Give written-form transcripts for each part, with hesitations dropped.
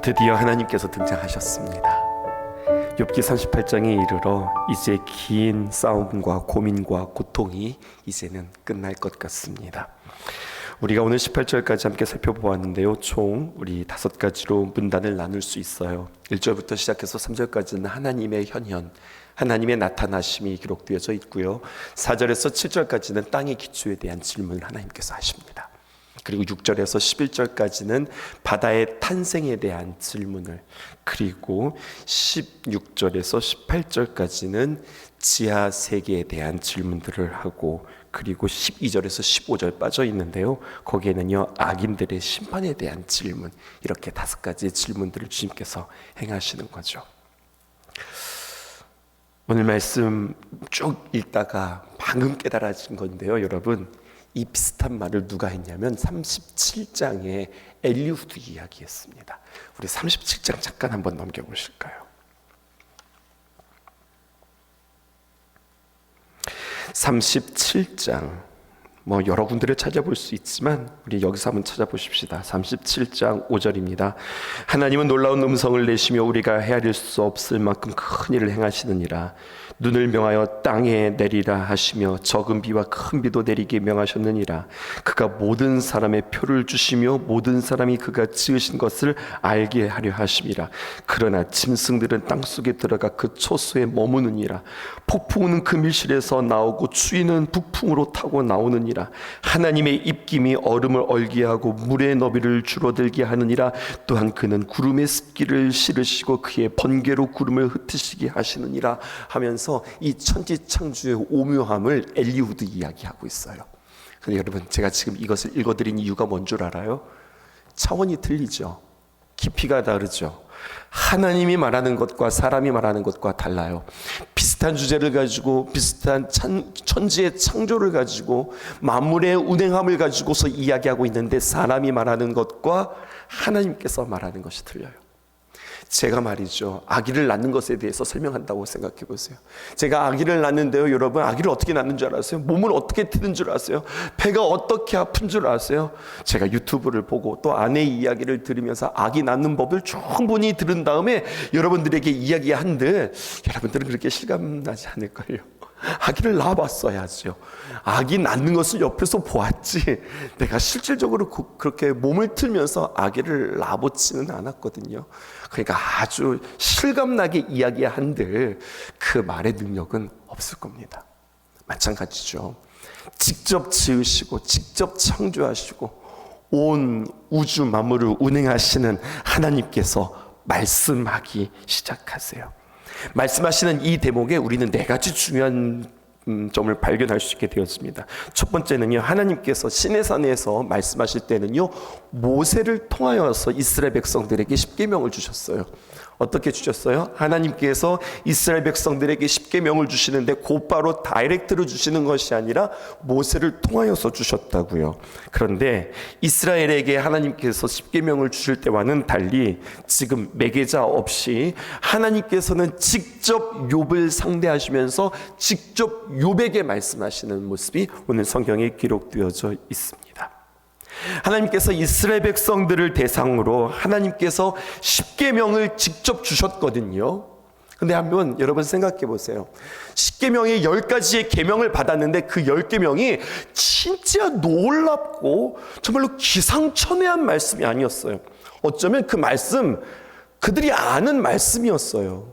드디어 하나님께서 등장하셨습니다. 욥기 38장에 이르러 이제 긴 싸움과 고민과 고통이 이제는 끝날 것 같습니다. 우리가 오늘 18절까지 함께 살펴보았는데요, 총 우리 5가지로 문단을 나눌 수 있어요. 1절부터 시작해서 3절까지는 하나님의 현현, 하나님의 나타나심이 기록되어져 있고요, 4절에서 7절까지는 땅의 기초에 대한 질문을 하나님께서 하십니다. 그리고 6절에서 11절까지는 바다의 탄생에 대한 질문을, 그리고 16절에서 18절까지는 지하 세계에 대한 질문들을 하고, 그리고 12절에서 15절 빠져 있는데요, 거기에는요 악인들의 심판에 대한 질문, 이렇게 5가지의 질문들을 주님께서 행하시는 거죠. 오늘 말씀 쭉 읽다가 방금 깨달아진 건데요, 여러분, 이 비슷한 말을 누가 했냐면 37장에 엘리후드 이야기했습니다. 우리 37장 잠깐 한번 넘겨보실까요? 37장 여러 군데를 찾아볼 수 있지만 우리 여기서 한번 찾아보십시다. 37장 5절입니다. 하나님은 놀라운 음성을 내시며 우리가 헤아릴 수 없을 만큼 큰 일을 행하시느니라. 눈을 명하여 땅에 내리라 하시며 적은 비와 큰 비도 내리게 명하셨느니라. 그가 모든 사람의 표를 주시며 모든 사람이 그가 지으신 것을 알게 하려 하심이라. 그러나 짐승들은 땅속에 들어가 그 초소에 머무느니라. 폭풍은 그 밀실에서 나오고 추위는 북풍으로 타고 나오느니라. 하나님의 입김이 얼음을 얼게 하고 물의 너비를 줄어들게 하느니라. 또한 그는 구름의 습기를 실으시고 그의 번개로 구름을 흩으시게 하시느니라 하면서 이 천지창조의 오묘함을 엘리후드 이야기하고 있어요. 근데 여러분, 제가 지금 이것을 읽어드린 이유가 뭔 줄 알아요? 차원이 틀리죠. 깊이가 다르죠. 하나님이 말하는 것과 사람이 말하는 것과 달라요. 비슷한 주제를 가지고, 비슷한 천지의 창조를 가지고, 만물의 운행함을 가지고서 이야기하고 있는데, 사람이 말하는 것과 하나님께서 말하는 것이 틀려요. 제가 말이죠, 아기를 낳는 것에 대해서 설명한다고 생각해 보세요. 제가 아기를 낳는데요, 여러분, 아기를 어떻게 낳는 줄 아세요? 몸을 어떻게 트는 줄 아세요? 배가 어떻게 아픈 줄 아세요? 제가 유튜브를 보고 또 아내의 이야기를 들으면서 아기 낳는 법을 충분히 들은 다음에 여러분들에게 이야기한들 여러분들은 그렇게 실감나지 않을걸요. 아기를 낳아봤어야죠. 아기 낳는 것을 옆에서 보았지 내가 실질적으로 그렇게 몸을 틀면서 아기를 낳아보지는 않았거든요. 그러니까 아주 실감나게 이야기한들 그 말의 능력은 없을 겁니다. 마찬가지죠. 직접 지으시고 직접 창조하시고 온 우주 만물을 운행하시는 하나님께서 말씀하기 시작하세요. 말씀하시는 이 대목에 우리는 4가지 중요한 점을 발견할 수 있게 되었습니다. 첫 번째는요, 하나님께서 시내산에서 말씀하실 때는요, 모세를 통하여서 이스라엘 백성들에게 십계명을 주셨어요. 어떻게 주셨어요? 하나님께서 이스라엘 백성들에게 십계명을 주시는데 곧바로 다이렉트로 주시는 것이 아니라 모세를 통하여서 주셨다고요. 그런데 이스라엘에게 하나님께서 십계명을 주실 때와는 달리 지금 매개자 없이 하나님께서는 직접 욥을 상대하시면서 직접 욥에게 말씀하시는 모습이 오늘 성경에 기록되어져 있습니다. 하나님께서 이스라엘 백성들을 대상으로 하나님께서 십계명을 직접 주셨거든요. 근데 한번 여러분 생각해 보세요. 십계명의 10가지의 계명을 받았는데 그 10계명이 진짜 놀랍고 정말로 기상천외한 말씀이 아니었어요. 어쩌면 그 말씀 그들이 아는 말씀이었어요.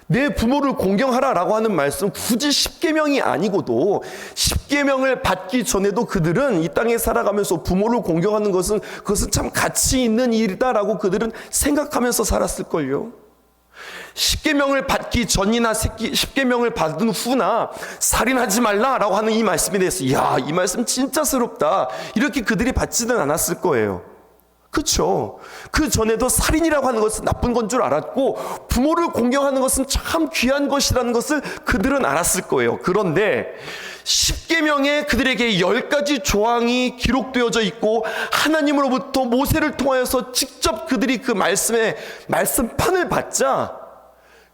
내 부모를 공경하라라고 하는 말씀, 굳이 십계명이 아니고도 십계명을 받기 전에도 그들은 이 땅에 살아가면서 부모를 공경하는 그것은 참 가치 있는 일이다라고 그들은 생각하면서 살았을걸요. 십계명을 받기 전이나 십계명을 받은 후나 살인하지 말라라고 하는 이 말씀에 대해서 야, 이 말씀 진짜 새롭다, 이렇게 그들이 받지는 않았을 거예요. 그렇죠. 그 전에도 살인이라고 하는 것은 나쁜 건 줄 알았고 부모를 공경하는 것은 참 귀한 것이라는 것을 그들은 알았을 거예요. 그런데 십계명에 그들에게 10가지 조항이 기록되어져 있고 하나님으로부터 모세를 통하여서 직접 그들이 그 말씀판을 받자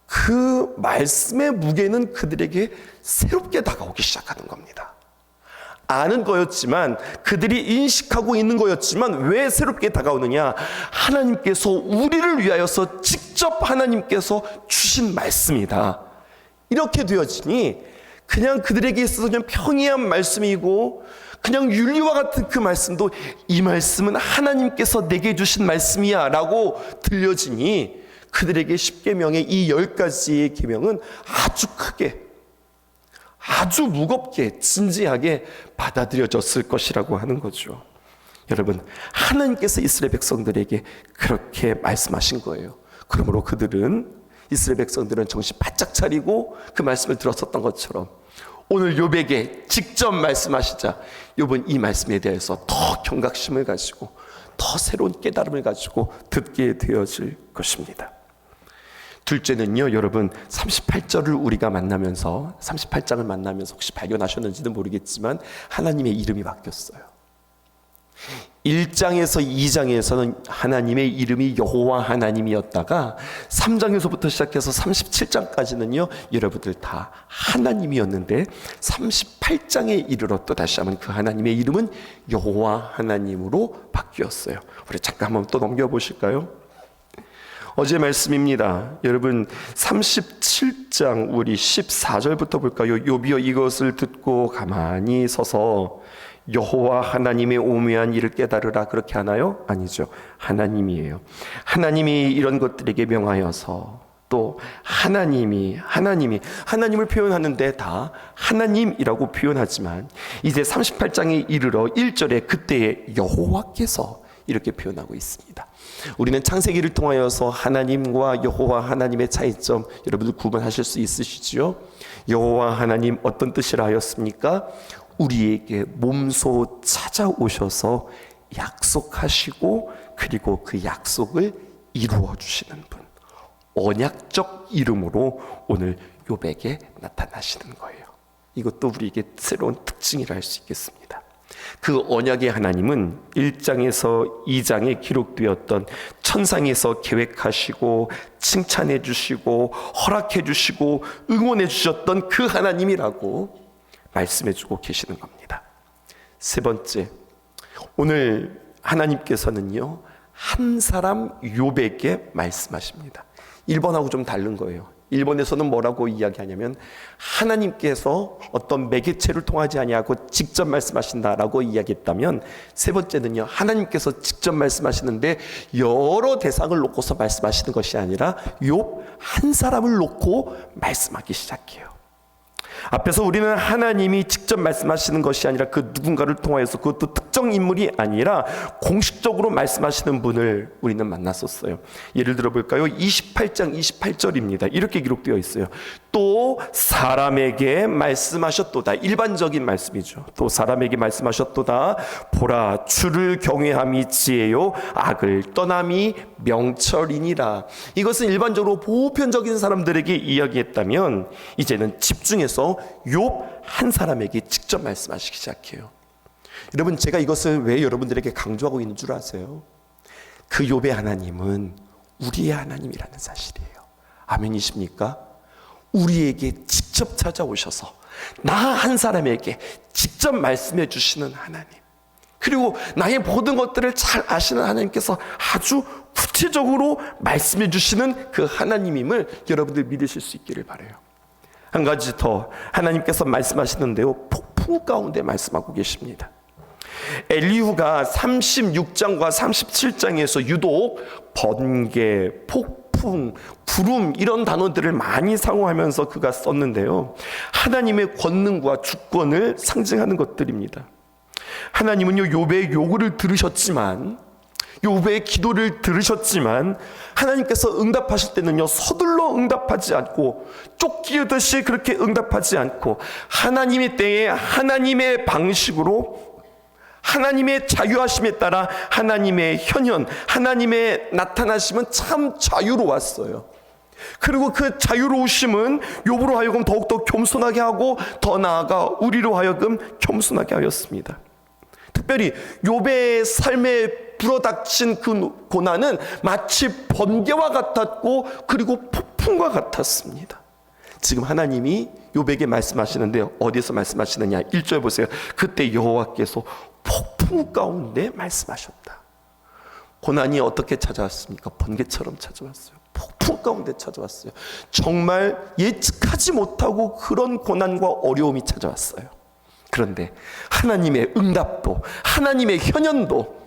그 말씀의 무게는 그들에게 새롭게 다가오기 시작하는 겁니다. 아는 거였지만, 그들이 인식하고 있는 거였지만 왜 새롭게 다가오느냐? 하나님께서 우리를 위하여서 직접 하나님께서 주신 말씀이다. 이렇게 되어지니 그냥 그들에게 있어서 그냥 평이한 말씀이고, 그냥 윤리와 같은 그 말씀도 이 말씀은 하나님께서 내게 주신 말씀이야 라고 들려지니 그들에게 10계명의 이 10가지의 계명은 아주 크게, 아주 무겁게, 진지하게 받아들여졌을 것이라고 하는 거죠. 여러분, 하나님께서 이스라엘 백성들에게 그렇게 말씀하신 거예요. 그러므로 이스라엘 백성들은 정신 바짝 차리고 그 말씀을 들었었던 것처럼 오늘 욥에게 직접 말씀하시자 욥은 이 말씀에 대해서 더 경각심을 가지고 더 새로운 깨달음을 가지고 듣게 되어질 것입니다. 둘째는요, 여러분, 38절을 우리가 만나면서, 38장을 만나면서 혹시 발견하셨는지는 모르겠지만 하나님의 이름이 바뀌었어요. 1장에서 2장에서는 하나님의 이름이 여호와 하나님이었다가 3장에서부터 시작해서 37장까지는요 여러분들 다 하나님이었는데, 38장에 이르러 또 다시 한번 그 하나님의 이름은 여호와 하나님으로 바뀌었어요. 우리 잠깐 한번 또 넘겨보실까요? 어제 말씀입니다. 여러분, 37장 우리 14절부터 볼까요? 욥이여 이것을 듣고 가만히 서서 여호와 하나님의 오묘한 일을 깨달으라, 그렇게 하나요? 아니죠. 하나님이에요. 하나님이 이런 것들에게 명하여서, 또 하나님을 표현하는데 다 하나님이라고 표현하지만 이제 38장에 이르러 1절에 그때의 여호와께서 이렇게 표현하고 있습니다. 우리는 창세기를 통하여서 하나님과 여호와 하나님의 차이점 여러분들 구분하실 수 있으시지요? 여호와 하나님 어떤 뜻이라 하였습니까? 우리에게 몸소 찾아오셔서 약속하시고 그리고 그 약속을 이루어 주시는 분, 언약적 이름으로 오늘 욥에게 나타나시는 거예요. 이것도 우리에게 새로운 특징이라 할 수 있겠습니다. 그 언약의 하나님은 1장에서 2장에 기록되었던 천상에서 계획하시고 칭찬해 주시고 허락해 주시고 응원해 주셨던 그 하나님이라고 말씀해 주고 계시는 겁니다. 세 번째, 오늘 하나님께서는요 한 사람 욥에게 말씀하십니다. 1번하고 좀 다른 거예요. 1번에서는 뭐라고 이야기하냐면 하나님께서 어떤 매개체를 통하지 아니하고 직접 말씀하신다라고 이야기했다면, 세 번째는요 하나님께서 직접 말씀하시는데 여러 대상을 놓고서 말씀하시는 것이 아니라 욥 한 사람을 놓고 말씀하기 시작해요. 앞에서 우리는 하나님이 직접 말씀하시는 것이 아니라 그 누군가를 통하여서, 그것도 특정 인물이 아니라 공식적으로 말씀하시는 분을 우리는 만났었어요. 예를 들어 볼까요? 28장 28절입니다. 이렇게 기록되어 있어요. 또 사람에게 말씀하셨도다. 일반적인 말씀이죠. 또 사람에게 말씀하셨도다. 보라, 주를 경외함이 지혜요 악을 떠남이 명철이니라. 이것은 일반적으로 보편적인 사람들에게 이야기했다면, 이제는 집중해서 욥 한 사람에게 직접 말씀하시기 시작해요. 여러분, 제가 이것을 왜 여러분들에게 강조하고 있는 줄 아세요? 그 욥의 하나님은 우리의 하나님이라는 사실이에요. 아멘이십니까? 우리에게 직접 찾아오셔서 나 한 사람에게 직접 말씀해 주시는 하나님, 그리고 나의 모든 것들을 잘 아시는 하나님께서 아주 구체적으로 말씀해 주시는 그 하나님임을 여러분들 믿으실 수 있기를 바라요. 한 가지 더 하나님께서 말씀하시는데요, 폭풍 가운데 말씀하고 계십니다. 엘리후가 36장과 37장에서 유독 번개, 폭풍, 구름 이런 단어들을 많이 사용하면서 그가 썼는데요, 하나님의 권능과 주권을 상징하는 것들입니다. 하나님은요 욥의 요구를 들으셨지만, 욥의 기도를 들으셨지만 하나님께서 응답하실 때는요 서둘러 응답하지 않고 쫓기듯이 그렇게 응답하지 않고 하나님의 때에 하나님의 방식으로, 하나님의 자유하심에 따라 하나님의 현현, 하나님의 나타나심은 참 자유로웠어요. 그리고 그 자유로우심은 욥으로 하여금 더욱더 겸손하게 하고 더 나아가 우리로 하여금 겸손하게 하였습니다. 특별히 욥의 삶에 불어닥친 그 고난은 마치 번개와 같았고 그리고 폭풍과 같았습니다. 지금 하나님이 욥에게 말씀하시는데 어디서 말씀하시느냐? 1절 보세요. 그때 여호와께서 폭풍 가운데 말씀하셨다. 고난이 어떻게 찾아왔습니까? 번개처럼 찾아왔어요. 폭풍 가운데 찾아왔어요. 정말 예측하지 못하고 그런 고난과 어려움이 찾아왔어요. 그런데 하나님의 응답도, 하나님의 현현도,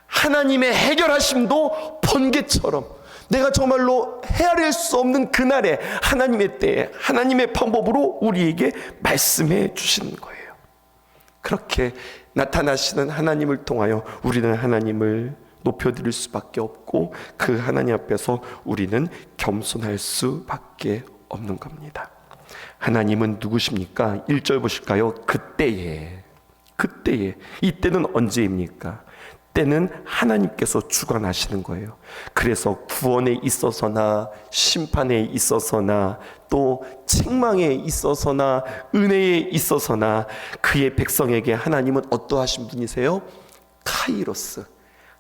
하나님의 해결하심도 번개처럼 내가 정말로 헤아릴 수 없는 그날에 하나님의 때에 하나님의 방법으로 우리에게 말씀해 주시는 거예요. 그렇게 나타나시는 하나님을 통하여 우리는 하나님을 높여드릴 수밖에 없고 그 하나님 앞에서 우리는 겸손할 수밖에 없는 겁니다. 하나님은 누구십니까? 1절 보실까요? 그때에 이때는 언제입니까? 때는 하나님께서 주관하시는 거예요. 그래서 구원에 있어서나 심판에 있어서나 또 책망에 있어서나 은혜에 있어서나 그의 백성에게 하나님은 어떠하신 분이세요? 카이로스,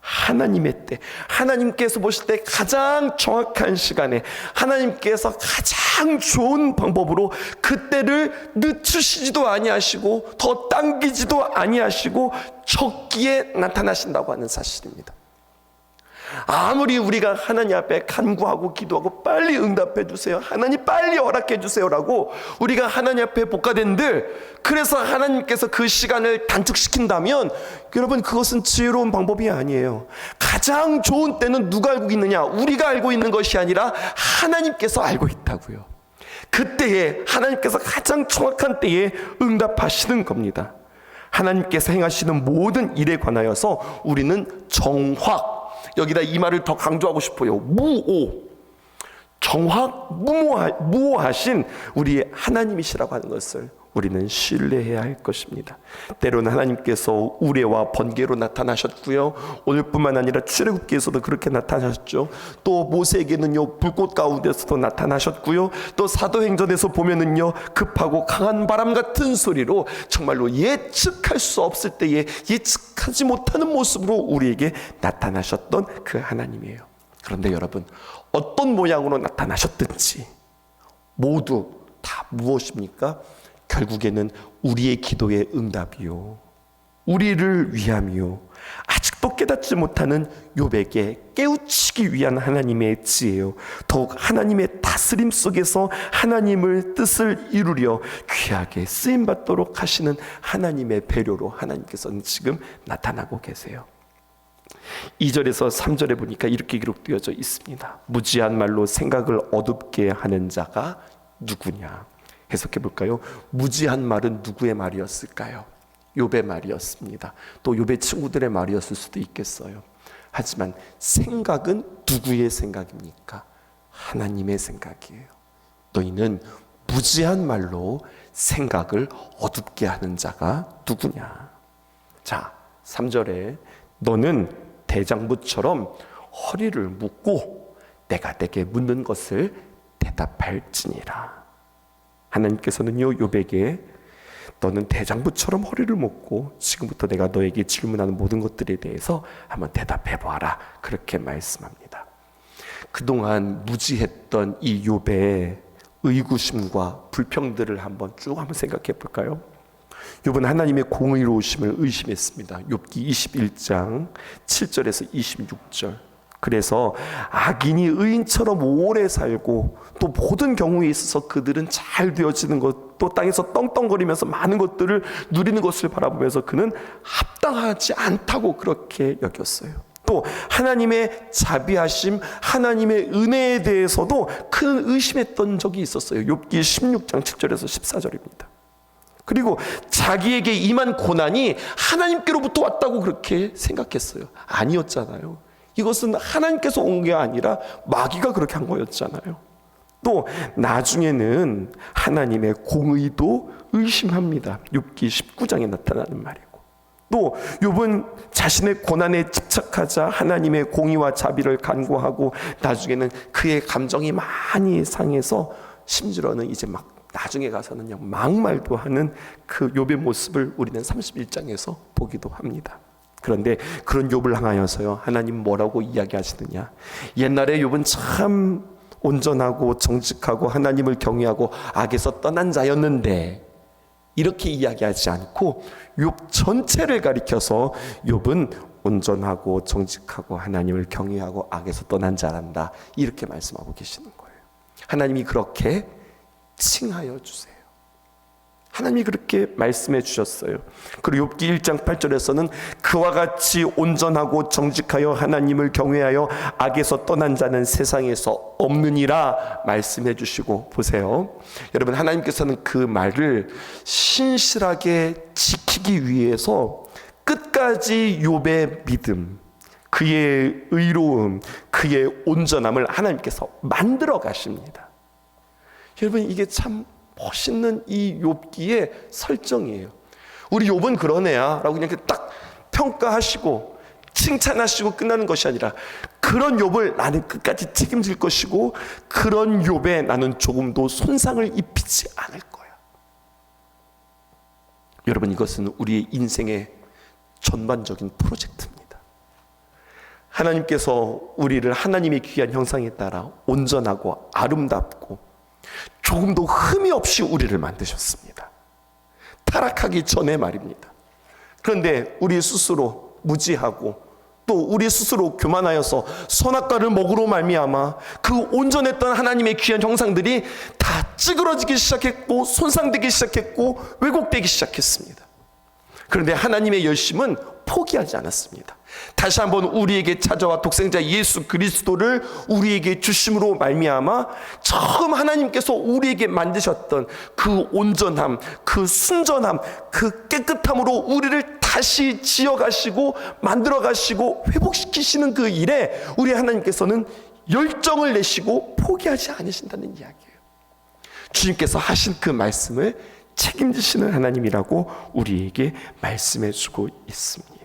하나님의 때, 하나님께서 보실 때 가장 정확한 시간에 하나님께서 가장 좋은 방법으로 그때를 늦추시지도 아니하시고 더 당기지도 아니하시고 적기에 나타나신다고 하는 사실입니다. 아무리 우리가 하나님 앞에 간구하고 기도하고 빨리 응답해 주세요, 하나님 빨리 허락해 주세요라고 우리가 하나님 앞에 복가된들, 그래서 하나님께서 그 시간을 단축시킨다면 여러분 그것은 지혜로운 방법이 아니에요. 가장 좋은 때는 누가 알고 있느냐? 우리가 알고 있는 것이 아니라 하나님께서 알고 있다고요. 그때에 하나님께서 가장 정확한 때에 응답하시는 겁니다. 하나님께서 행하시는 모든 일에 관하여서 우리는 정확, 여기다 이 말을 더 강조하고 싶어요. 정확, 무오하신 우리의 하나님이시라고 하는 것을 우리는 신뢰해야 할 것입니다. 때로는 하나님께서 우레와 번개로 나타나셨고요, 오늘뿐만 아니라 출애굽기에서도 그렇게 나타나셨죠. 또 모세에게는요 불꽃 가운데서도 나타나셨고요, 또 사도행전에서 보면은요 급하고 강한 바람 같은 소리로 정말로 예측할 수 없을 때에 예측하지 못하는 모습으로 우리에게 나타나셨던 그 하나님이에요. 그런데 여러분, 어떤 모양으로 나타나셨든지 모두 다 무엇입니까? 결국에는 우리의 기도의 응답이요, 우리를 위함이요, 아직도 깨닫지 못하는 욥에게 깨우치기 위한 하나님의 지혜요, 더욱 하나님의 다스림 속에서 하나님을 뜻을 이루려 귀하게 쓰임받도록 하시는 하나님의 배려로 하나님께서는 지금 나타나고 계세요. 2절에서 3절에 보니까 이렇게 기록되어져 있습니다. 무지한 말로 생각을 어둡게 하는 자가 누구냐? 해석해 볼까요? 무지한 말은 누구의 말이었을까요? 욥의 말이었습니다. 또 욥의 친구들의 말이었을 수도 있겠어요. 하지만 생각은 누구의 생각입니까? 하나님의 생각이에요. 너희는 무지한 말로 생각을 어둡게 하는 자가 누구냐? 자, 3절에 너는 대장부처럼 허리를 묶고 내가 내게 묻는 것을 대답할지니라. 하나님께서는요 욥에게 너는 대장부처럼 허리를 묶고 지금부터 내가 너에게 질문하는 모든 것들에 대해서 한번 대답해 보아라, 그렇게 말씀합니다. 그동안 무지했던 이 욥의 의구심과 불평들을 한번 생각해 볼까요? 욥은 하나님의 공의로우심을 의심했습니다. 욥기 21장 7절에서 26절. 그래서 악인이 의인처럼 오래 살고 또 모든 경우에 있어서 그들은 잘 되어지는 것, 또 땅에서 떵떵거리면서 많은 것들을 누리는 것을 바라보면서 그는 합당하지 않다고 그렇게 여겼어요. 또 하나님의 자비하심, 하나님의 은혜에 대해서도 큰 의심했던 적이 있었어요. 욥기 16장 7절에서 14절입니다. 그리고 자기에게 임한 고난이 하나님께로부터 왔다고 그렇게 생각했어요. 아니었잖아요. 이것은 하나님께서 온 게 아니라 마귀가 그렇게 한 거였잖아요. 또 나중에는 하나님의 공의도 의심합니다. 욥기 19장에 나타나는 말이고, 또 욥은 자신의 고난에 집착하자 하나님의 공의와 자비를 간구하고 나중에는 그의 감정이 많이 상해서 심지어는 이제 막 나중에 가서는 막말도 하는 그 욥의 모습을 우리는 31장에서 보기도 합니다. 그런데 그런 욥을 향하여서요 하나님 뭐라고 이야기하시느냐? 옛날에 욥은 참 온전하고 정직하고 하나님을 경외하고 악에서 떠난 자였는데, 이렇게 이야기하지 않고 욥 전체를 가리켜서 욥은 온전하고 정직하고 하나님을 경외하고 악에서 떠난 자란다, 이렇게 말씀하고 계시는 거예요. 하나님이 그렇게 칭하여 주세요. 하나님이 그렇게 말씀해 주셨어요. 그리고 욥기 1장 8절에서는 그와 같이 온전하고 정직하여 하나님을 경외하여 악에서 떠난 자는 세상에서 없느니라 말씀해 주시고, 보세요. 여러분, 하나님께서는 그 말을 신실하게 지키기 위해서 끝까지 욥의 믿음, 그의 의로움, 그의 온전함을 하나님께서 만들어 가십니다. 여러분, 이게 참 멋있는 이 욥기의 설정이에요. 우리 욥은 그런 애야 라고 그냥 딱 평가하시고 칭찬하시고 끝나는 것이 아니라, 그런 욥을 나는 끝까지 책임질 것이고 그런 욥에 나는 조금도 손상을 입히지 않을 거야. 여러분, 이것은 우리의 인생의 전반적인 프로젝트입니다. 하나님께서 우리를 하나님의 귀한 형상에 따라 온전하고 아름답고 조금도 흠이 없이 우리를 만드셨습니다. 타락하기 전에 말입니다. 그런데 우리 스스로 무지하고 또 우리 스스로 교만하여서 선악과를 먹으로 말미암아 그 온전했던 하나님의 귀한 형상들이 다 찌그러지기 시작했고 손상되기 시작했고 왜곡되기 시작했습니다. 그런데 하나님의 열심은 포기하지 않았습니다. 다시 한번 우리에게 찾아와 독생자 예수 그리스도를 우리에게 주심으로 말미암아 처음 하나님께서 우리에게 만드셨던 그 온전함, 그 순전함, 그 깨끗함으로 우리를 다시 지어가시고 만들어가시고 회복시키시는 그 일에 우리 하나님께서는 열정을 내시고 포기하지 않으신다는 이야기예요. 주님께서 하신 그 말씀을 책임지시는 하나님이라고 우리에게 말씀해주고 있습니다.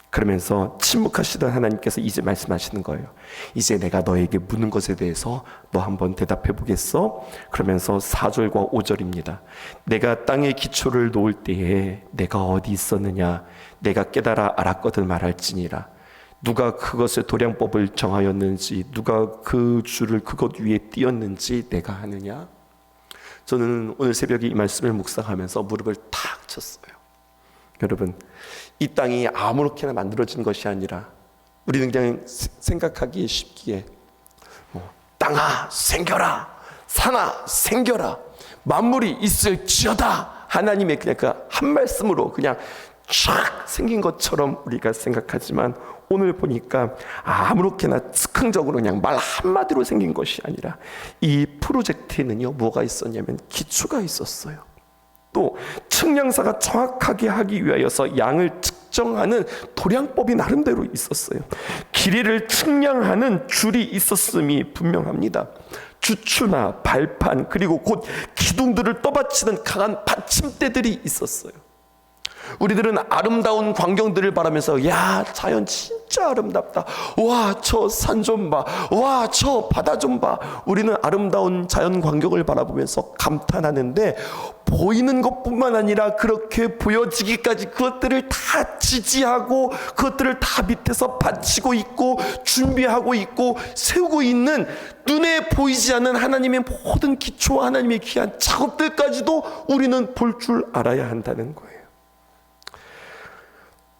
그러면서 침묵하시던 하나님께서 이제 말씀하시는 거예요. 이제 내가 너에게 묻는 것에 대해서 너 한번 대답해 보겠어? 그러면서 4절과 5절입니다. 내가 땅에 기초를 놓을 때에 내가 어디 있었느냐? 내가 깨달아 알았거든 말할지니라. 누가 그것의 도량법을 정하였는지, 누가 그 줄을 그것 위에 띄었는지 내가 아느냐? 저는 오늘 새벽에 이 말씀을 묵상하면서 무릎을 탁 쳤어요. 여러분, 이 땅이 아무렇게나 만들어진 것이 아니라 우리는 그냥 생각하기 쉽기에 땅아 생겨라, 산아 생겨라, 만물이 있을지어다, 하나님의 그냥 그 한 말씀으로 그냥 쫙 생긴 것처럼 우리가 생각하지만, 오늘 보니까 아무렇게나 즉흥적으로 그냥 말 한마디로 생긴 것이 아니라 이 프로젝트에는요 뭐가 있었냐면 기초가 있었어요. 또 측량사가 정확하게 하기 위하여서 양을 측정하는 도량법이 나름대로 있었어요. 길이를 측량하는 줄이 있었음이 분명합니다. 주추나 발판, 그리고 곧 기둥들을 떠받치는 강한 받침대들이 있었어요. 우리들은 아름다운 광경들을 바라면서 야, 자연 진짜 아름답다, 와, 저 산 좀 봐, 와, 저 바다 좀 봐. 우리는 아름다운 자연 광경을 바라보면서 감탄하는데, 보이는 것뿐만 아니라 그렇게 보여지기까지 그것들을 다 지지하고 그것들을 다 밑에서 받치고 있고 준비하고 있고 세우고 있는 눈에 보이지 않는 하나님의 모든 기초와 하나님의 귀한 작업들까지도 우리는 볼 줄 알아야 한다는 거예요.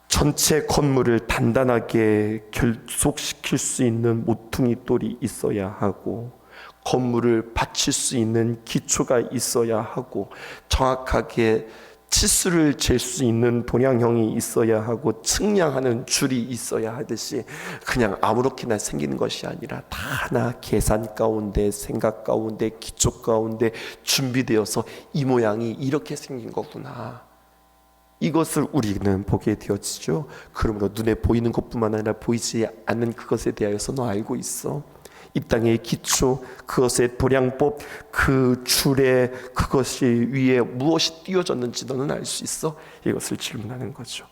전체 건물을 단단하게 결속시킬 수 있는 모퉁이 돌이 있어야 하고, 건물을 받칠 수 있는 기초가 있어야 하고, 정확하게 치수를 잴 수 있는 도량형이 있어야 하고, 측량하는 줄이 있어야 하듯이 그냥 아무렇게나 생기는 것이 아니라 다 하나 계산 가운데, 생각 가운데, 기초 가운데 준비되어서 이 모양이 이렇게 생긴 거구나, 이것을 우리는 보게 되어지죠. 그러므로 눈에 보이는 것뿐만 아니라 보이지 않는 그것에 대하여서 너 알고 있어? 이 땅의 기초, 그것의 도량법, 그 줄에 그것이 위에 무엇이 띄워졌는지 너는 알 수 있어? 이것을 질문하는 거죠.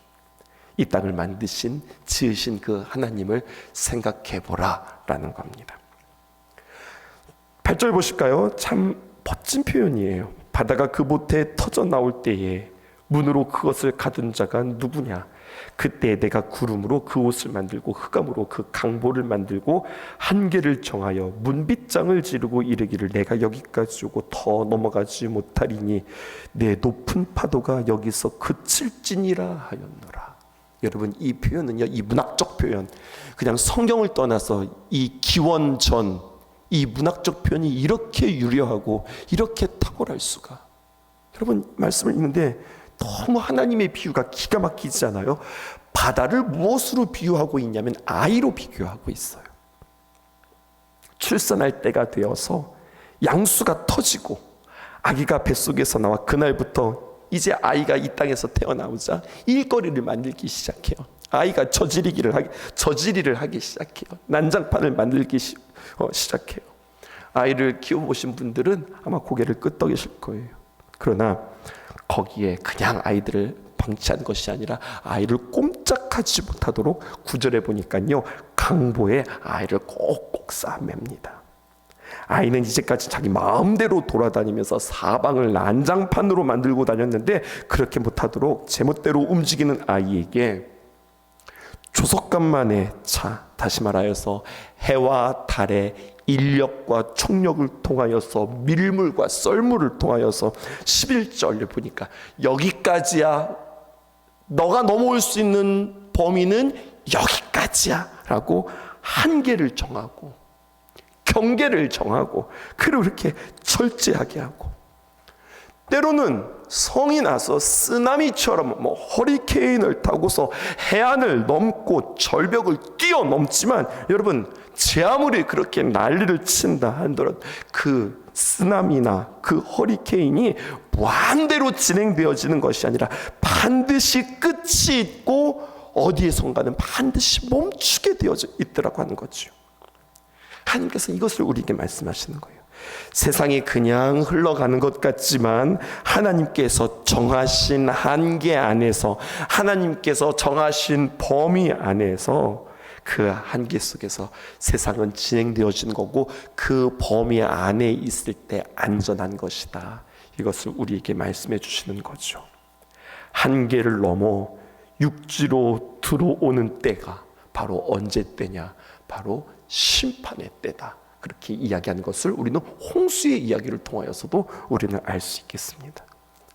이 땅을 만드신, 지으신 그 하나님을 생각해보라 라는 겁니다. 8절 보실까요? 참 멋진 표현이에요. 바다가 그 못에 터져 나올 때에 문으로 그것을 가둔 자가 누구냐? 그때 내가 구름으로 그 옷을 만들고 흑암으로 그 강보를 만들고 한계를 정하여 문빗장을 지르고 이르기를 내가 여기까지 오고 더 넘어가지 못하리니 내 높은 파도가 여기서 그칠지니라 하였노라. 여러분, 이 표현은요, 이 문학적 표현, 그냥 성경을 떠나서 이 기원전 이 문학적 표현이 이렇게 유려하고 이렇게 탁월할 수가. 여러분, 말씀을 읽는데 너무 하나님의 비유가 기가 막히지 않아요? 바다를 무엇으로 비유하고 있냐면 아이로 비교하고 있어요. 출산할 때가 되어서 양수가 터지고 아기가 뱃속에서 나와 그날부터 이제 아이가 이 땅에서 태어나오자 일거리를 만들기 시작해요. 아이가 저지리를 하기 시작해요. 난장판을 만들기 시작해요. 아이를 키워보신 분들은 아마 고개를 끄덕이실 거예요. 그러나 거기에 그냥 아이들을 방치한 것이 아니라 아이를 꼼짝하지 못하도록 9절에 보니까요, 강보에 아이를 꼭꼭 쌓아맵니다. 아이는 이제까지 자기 마음대로 돌아다니면서 사방을 난장판으로 만들고 다녔는데 그렇게 못하도록 제멋대로 움직이는 아이에게 조석간만의 차, 다시 말하여서 해와 달의 인력과 총력을 통하여서 밀물과 썰물을 통하여서 11절을 보니까 여기까지야, 너가 넘어올 수 있는 범위는 여기까지야 라고 한계를 정하고 경계를 정하고 그리고 이렇게 절제하게 하고, 때로는 성이 나서 쓰나미처럼 허리케인을 타고서 해안을 넘고 절벽을 뛰어넘지만, 여러분, 제 아무리 그렇게 난리를 친다 하더라도 그 쓰나미나 그 허리케인이 무한대로 진행되어지는 것이 아니라 반드시 끝이 있고 어디에선가는 반드시 멈추게 되어져 있더라고 하는 거죠. 하나님께서 이것을 우리에게 말씀하시는 거예요. 세상이 그냥 흘러가는 것 같지만 하나님께서 정하신 한계 안에서, 하나님께서 정하신 범위 안에서, 그 한계 속에서 세상은 진행되어진 거고 그 범위 안에 있을 때 안전한 것이다. 이것을 우리에게 말씀해 주시는 거죠. 한계를 넘어 육지로 들어오는 때가 바로 언제 때냐? 바로 심판의 때다. 그렇게 이야기하는 것을 우리는 홍수의 이야기를 통하여서도 우리는 알 수 있겠습니다.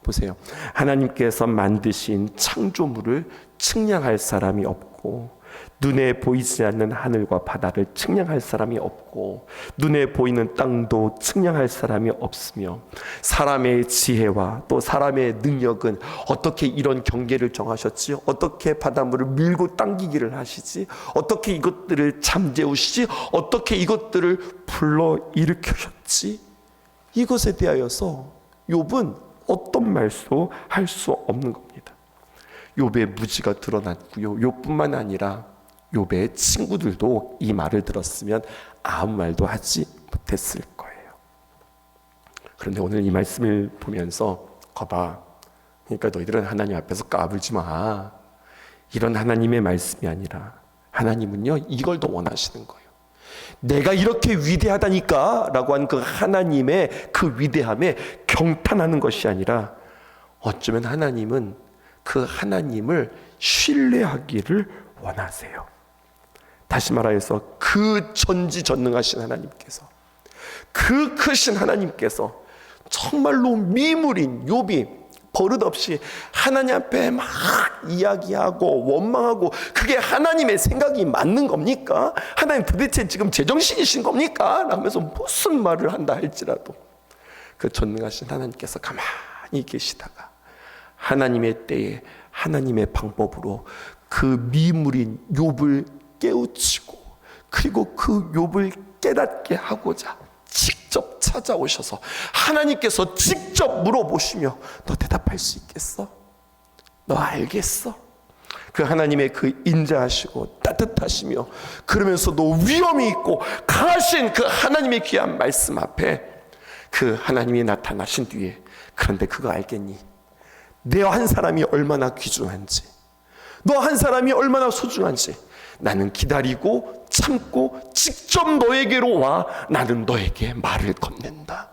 보세요. 하나님께서 만드신 창조물을 측량할 사람이 없고, 눈에 보이지 않는 하늘과 바다를 측량할 사람이 없고, 눈에 보이는 땅도 측량할 사람이 없으며, 사람의 지혜와 또 사람의 능력은 어떻게 이런 경계를 정하셨지? 어떻게 바닷물을 밀고 당기기를 하시지? 어떻게 이것들을 잠재우시지? 어떻게 이것들을 불러일으키셨지? 이것에 대하여서 욥은 어떤 말도 할 수 없는 겁니다. 욥의 무지가 드러났고요, 욥뿐만 아니라 욥의 친구들도 이 말을 들었으면 아무 말도 하지 못했을 거예요. 그런데 오늘 이 말씀을 보면서, 거봐, 그러니까 너희들은 하나님 앞에서 까불지 마, 이런 하나님의 말씀이 아니라 하나님은요, 이걸 더 원하시는 거예요. 내가 이렇게 위대하다니까 라고 한 그 하나님의 그 위대함에 경탄하는 것이 아니라, 어쩌면 하나님은 그 하나님을 신뢰하기를 원하세요. 다시 말하여서 그 전지전능하신 하나님께서, 그 크신 하나님께서 정말로 미물인 욥이 버릇없이 하나님 앞에 막 이야기하고 원망하고, 그게 하나님의 생각이 맞는 겁니까? 하나님 도대체 지금 제정신이신 겁니까? 라면서 무슨 말을 한다 할지라도 그 전능하신 하나님께서 가만히 계시다가 하나님의 때에 하나님의 방법으로 그 미물인 욥을 깨우치고, 그리고 그 욥을 깨닫게 하고자 직접 찾아오셔서 하나님께서 직접 물어보시며, 너 대답할 수 있겠어? 너 알겠어? 그 하나님의 그 인자하시고 따뜻하시며 그러면서도 위엄이 있고 강하신 그 하나님의 귀한 말씀 앞에 그 하나님이 나타나신 뒤에, 그런데 그거 알겠니? 내 한 사람이 얼마나 귀중한지, 너 한 사람이 얼마나 소중한지 나는 기다리고 참고 직접 너에게로 와 나는 너에게 말을 건넨다.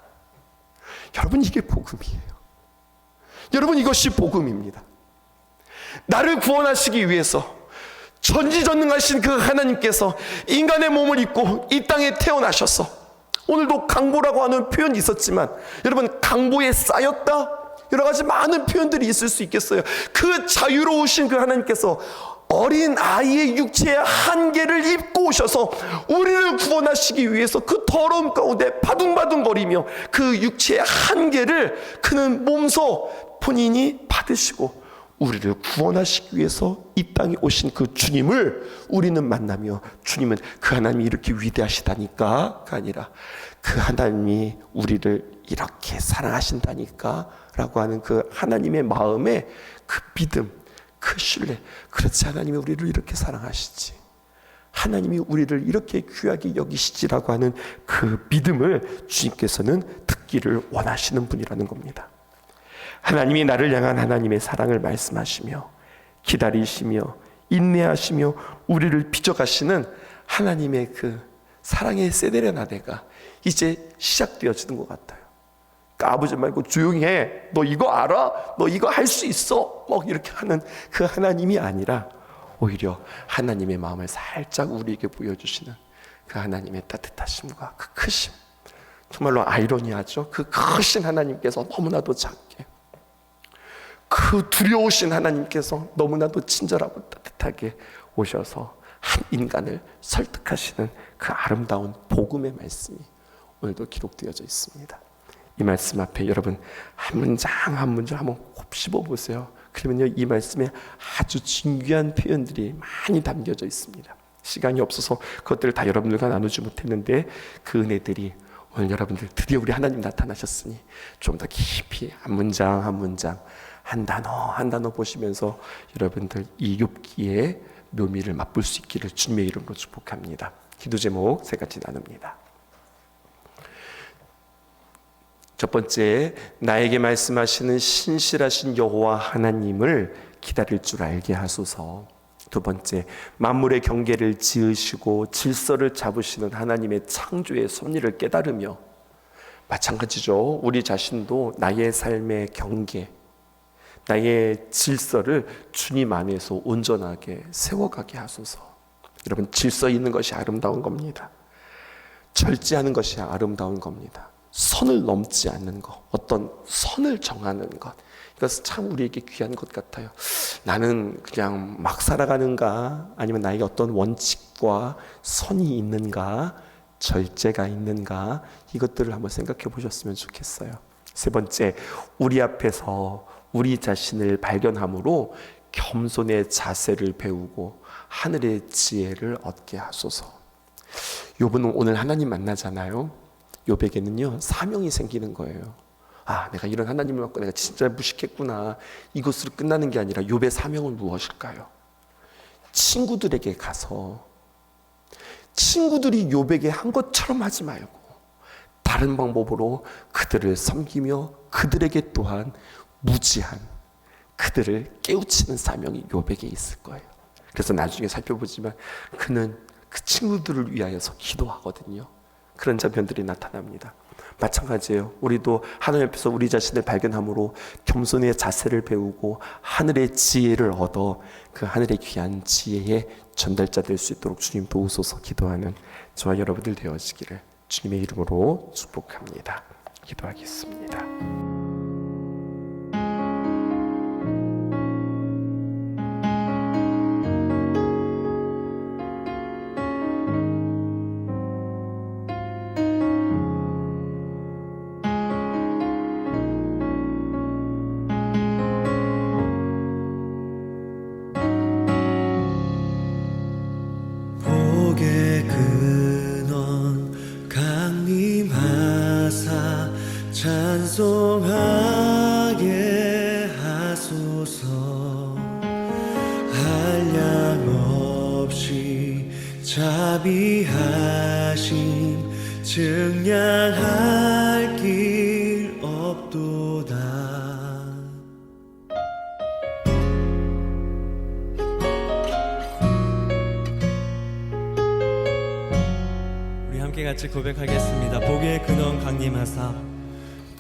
여러분, 이게 복음이에요. 여러분, 이것이 복음입니다. 나를 구원하시기 위해서 전지전능하신 그 하나님께서 인간의 몸을 입고 이 땅에 태어나셔서, 오늘도 강보라고 하는 표현이 있었지만 여러분, 강보에 쌓였다, 여러 가지 많은 표현들이 있을 수 있겠어요. 그 자유로우신 그 하나님께서 어린 아이의 육체의 한계를 입고 오셔서 우리를 구원하시기 위해서 그 더러움 가운데 바둥바둥거리며 그 육체의 한계를 그는 몸소 본인이 받으시고 우리를 구원하시기 위해서 이 땅에 오신 그 주님을 우리는 만나며, 주님은 그 하나님이 이렇게 위대하시다니까가 아니라 그 하나님이 우리를 이렇게 사랑하신다니까 라고 하는 그 하나님의 마음에 그 믿음, 그 신뢰, 그렇지, 하나님이 우리를 이렇게 사랑하시지, 하나님이 우리를 이렇게 귀하게 여기시지라고 하는 그 믿음을 주님께서는 듣기를 원하시는 분이라는 겁니다. 하나님이 나를 향한 하나님의 사랑을 말씀하시며 기다리시며 인내하시며 우리를 빚어가시는 하나님의 그 사랑의 세데레나데가 이제 시작되어지는 것 같아요. 까부지 말고 조용히 해, 너 이거 알아? 너 이거 할 수 있어? 뭐 이렇게 하는 그 하나님이 아니라 오히려 하나님의 마음을 살짝 우리에게 보여주시는 그 하나님의 따뜻하심과 그 크심, 정말로 아이러니하죠. 그 크신 하나님께서 너무나도 작게, 그 두려우신 하나님께서 너무나도 친절하고 따뜻하게 오셔서 한 인간을 설득하시는 그 아름다운 복음의 말씀이 오늘도 기록되어져 있습니다. 이 말씀 앞에 여러분 한 문장 한 문장 한번 곱씹어 보세요. 그러면요, 이 말씀에 아주 진귀한 표현들이 많이 담겨져 있습니다. 시간이 없어서 그것들을 다 여러분들과 나누지 못했는데 그 은혜들이 오늘 여러분들 드디어 우리 하나님 나타나셨으니 좀 더 깊이 한 문장 한 문장, 한 단어 한 단어 보시면서 여러분들 이 욥기의 묘미를 맛볼 수 있기를 주님의 이름으로 축복합니다. 기도 제목 세 가지 나눕니다. 첫 번째, 나에게 말씀하시는 신실하신 여호와 하나님을 기다릴 줄 알게 하소서. 두 번째, 만물의 경계를 지으시고 질서를 잡으시는 하나님의 창조의 섭리를 깨달으며, 마찬가지죠, 우리 자신도 나의 삶의 경계, 나의 질서를 주님 안에서 온전하게 세워가게 하소서. 여러분, 질서 있는 것이 아름다운 겁니다. 절제하는 것이 아름다운 겁니다. 선을 넘지 않는 것, 어떤 선을 정하는 것, 이것은 참 우리에게 귀한 것 같아요. 나는 그냥 막 살아가는가, 아니면 나에게 어떤 원칙과 선이 있는가, 절제가 있는가, 이것들을 한번 생각해 보셨으면 좋겠어요. 세 번째, 우리 앞에서 우리 자신을 발견함으로 겸손의 자세를 배우고 하늘의 지혜를 얻게 하소서. 욥은 오늘 하나님 만나잖아요. 욥에게는요, 사명이 생기는 거예요. 아, 내가 이런 하나님을 받고 내가 진짜 무식했구나. 이것으로 끝나는 게 아니라 욥의 사명은 무엇일까요? 친구들에게 가서 친구들이 욥에게 한 것처럼 하지 말고 다른 방법으로 그들을 섬기며 그들에게 또한 무지한 그들을 깨우치는 사명이 욥에게 있을 거예요. 그래서 나중에 살펴보지만 그는 그 친구들을 위하여서 기도하거든요. 그런 장면들이 나타납니다. 마찬가지예요. 우리도 하나님 앞에서 우리 자신을 발견함으로 겸손의 자세를 배우고 하늘의 지혜를 얻어 그 하늘의 귀한 지혜의 전달자 될 수 있도록 주님 도우소서 기도하는 저와 여러분들 되어지기를 주님의 이름으로 축복합니다. 기도하겠습니다. 복의 근원 강림하사 찬송하게 하소서. 한량없이 자비하심 증량할 길 없도다. 같이 고백하겠습니다. 복의 근원 강림하사,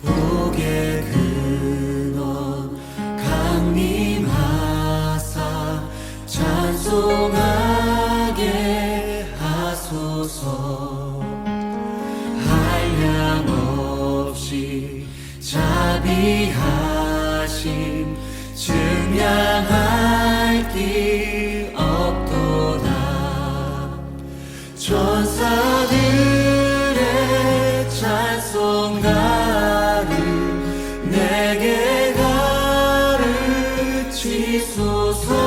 복의 근원 강림하사 찬송하게 하소서. 한량없이 자비하심 증량할 길 없도다. 천사들의 찬송가를 내게 가르치소서.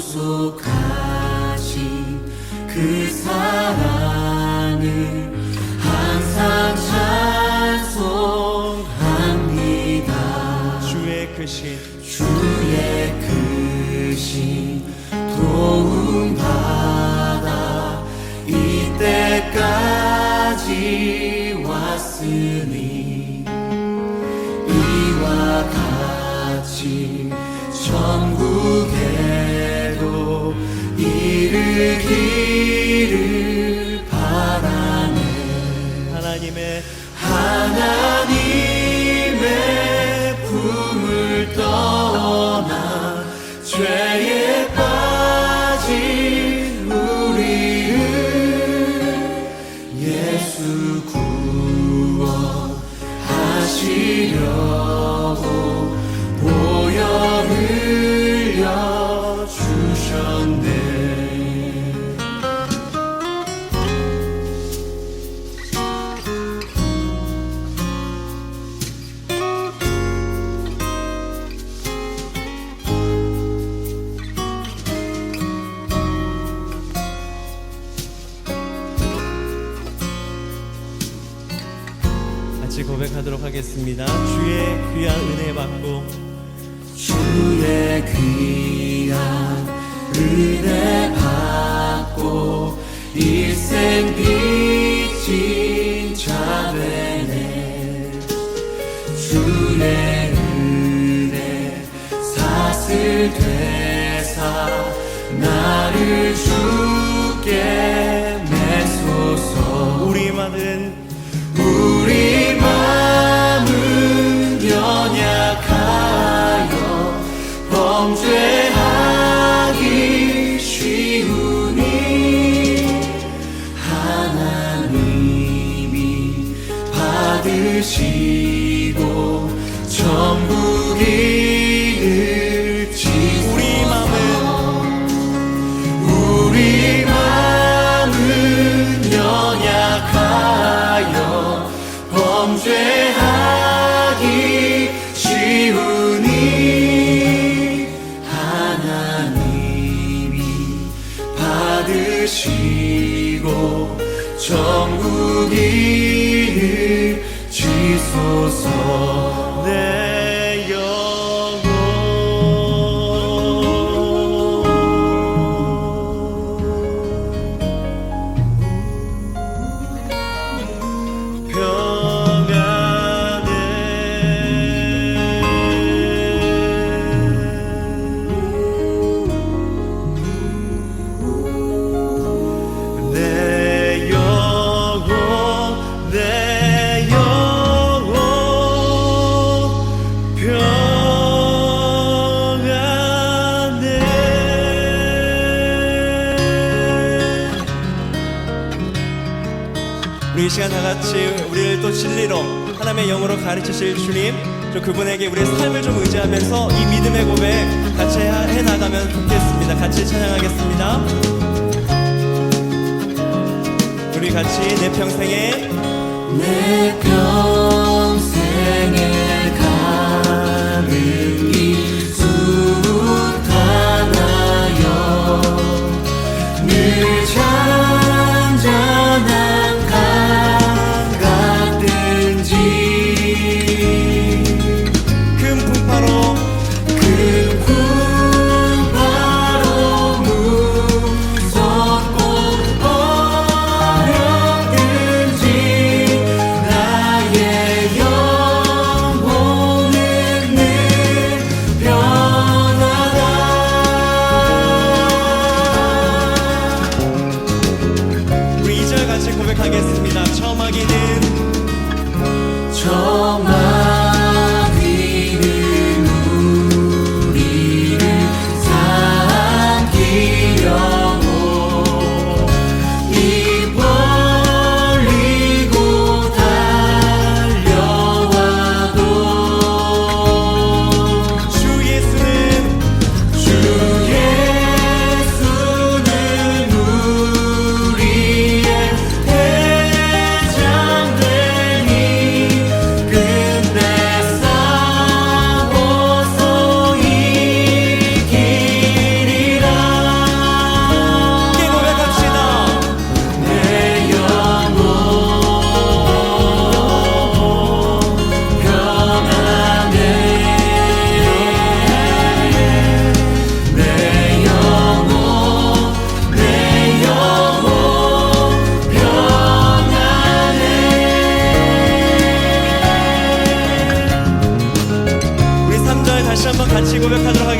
구속하신 그 사랑을 항상 찬송합니다. 주의 크신 도움 받아 이때까지 왔으니 이와 같이 천국에도 이르기를 바라네. 하나님의 품을 떠나 죄에 빠진 우리를 예수 구원하시려고 보혈 흘려 주셨네. 같이 고백하도록 하겠습니다. 주의 귀한 은혜 받고 주의 귀한 은혜 받고 일생 빚진 자 되네. 주의 은혜 사슬 되사 나를 주께 매소서. 우리 마음은 연약하여 범죄하기 쉬우니 하나님이 받으시고 천국 이을지소서. 우리 마음은 연약하여 범죄하기 쉬우니 하나님이 받으시고 천국 이을지소서. 내 영혼 우리 이 시간 다 같이 우리를 또 진리로 하나님의 영으로 가르치실 주님, 저 그분에게 우리의 삶을 좀 의지하면서 이 믿음의 고백 같이 해나가면 좋겠습니다. 같이 찬양하겠습니다. 우리 같이 내 평생에 가는 이 숱하나여 늘 잔잔한 강 같든지 큰 풍파로 무섭고 어렵든지 나의 영혼은 늘 변하다. 우리 2절 같이 고백하겠습니다. 처음하기는 우리를 사랑하여 같이 고백하도록 하겠습니다.